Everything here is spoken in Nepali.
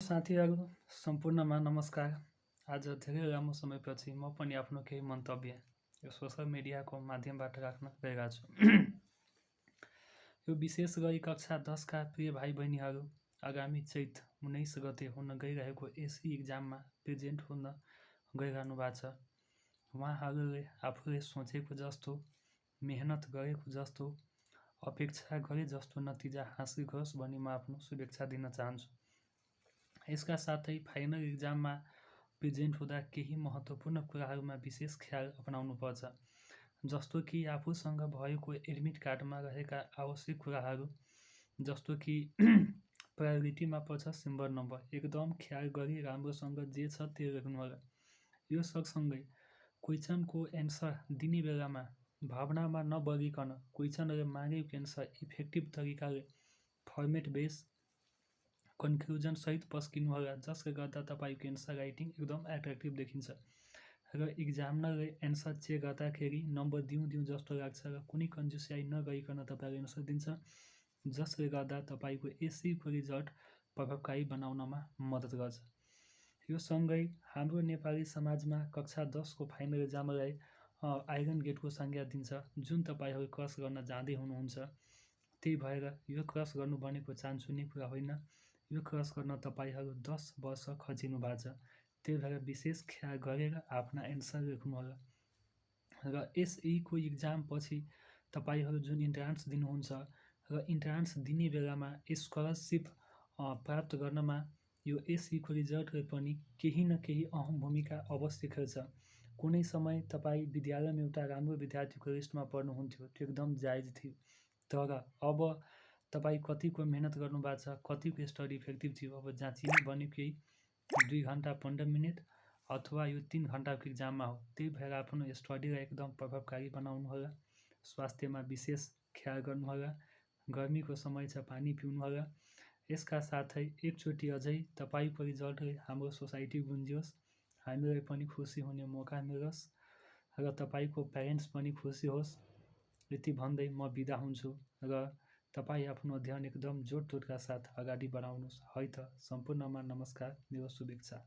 साथीहरू सम्पूर्णमा नमस्कार। आज धेरै लामो समयपछि म पनि आफ्नो केही मन्तव्य यो सोसल मिडियाको माध्यमबाट राख्न गएका छु। यो विशेष गरी कक्षा 10का प्रिय भाइ बहिनीहरू आगामी चैत 19 गते हुन गइरहेको एसई इक्जाममा प्रेजेन्ट हुन गइरहनु भएको छ। उहाँहरूले आफूले सोचेको जस्तो, मेहनत गरेको जस्तो, अपेक्षा गरे जस्तो नतिजा हासिल गरोस् भनी म आफ्नो शुभेच्छा दिन चाहन्छु। यसका साथै फाइनल इक्जाममा प्रेजेन्ट हुँदा केही महत्त्वपूर्ण कुराहरूमा विशेष ख्याल अपनाउनुपर्छ, जस्तो कि आफूसँग भएको एडमिट कार्डमा रहेका आवश्यक कुराहरू, जस्तो कि प्रायोरिटीमा पर्छ सिम्बल नम्बर, एकदम ख्याल गरी राम्रोसँग जे छ त्यो लेख्नुहोला। यो सँगसँगै क्वेसनको एन्सर दिने बेलामा भावनामा नबगिकन क्वेसनले मागेको एन्सर इफेक्टिभ तरिकाले फर्मेट बेस कन्क्लुजन सहित पस्किनु होला, जसले गर्दा तपाईँको एन्सर राइटिङ एकदम एट्र्याक्टिभ देखिन्छ र इक्जामिनरले एन्सर चेक गर्दाखेरि नम्बर दिउँ जस्तो लाग्छ र कुनै कन्जुसियाइ नगरिकन तपाईँले एन्सर दिन्छ, जसले गर्दा तपाईँको एसईको रिजल्ट प्रभावकारी बनाउनमा मद्दत गर्छ। यो सँगै हाम्रो नेपाली समाजमा कक्षा 10को फाइनल इक्जामलाई आइरन गेटको संज्ञा दिन्छ, जुन तपाईँहरू क्रस गर्न जाँदै हुनुहुन्छ। त्यही भएर यो क्रस गर्नु भनेको चान्चुने कुरा होइन, यो क्रस गर्न तपाईँहरू 10 वर्ष खर्चिनु भएको छ। त्यही भएर विशेष ख्याल गरेर आफ्ना एन्सर लेख्नुहोला। र एसईको इक्जाम पछि तपाईँहरू जुन इन्ट्रान्स दिनुहुन्छ र इन्ट्रान्स दिने बेलामा स्कलरसिप प्राप्त गर्नमा यो एसईको रिजल्टले पनि केही न केही अहम भूमिका अवश्य खेल्छ। कुनै समय तपाईँ विद्यालयमा एउटा राम्रो विद्यार्थीको लिस्टमा पढ्नुहुन्थ्यो, त्यो एकदम जायज थियो। तर अब तपाईँ कतिको मेहनत गर्नुभएको छ, कतिको स्टडी इफेक्टिभ थियो, अब जाँचिने भनेको यही 2 घन्टा 15 मिनट अथवा यो 3 घन्टाको इक्जाममा हो। त्यही भएर आफ्नो स्टडीलाई एकदम प्रभावकारी बनाउनु होला, स्वास्थ्यमा विशेष ख्याल गर्नुहोला, गर्मीको समय छ पानी पिउनुहोला। यसका साथै एकचोटि अझै तपाईँको रिजल्टले हाम्रो सोसाइटी गुन्जियोस्, हामीलाई पनि खुसी हुने मौका मिलोस् र तपाईँको प्यारेन्ट्स पनि खुसी होस्। यति भन्दै म बिदा हुन्छु र तपाईँ आफ्नो अध्ययन एकदम जोडतोडका साथ अगाडि बढाउनुहोस्। है त, सम्पूर्णमा नमस्कार, मेरो शुभेच्छा।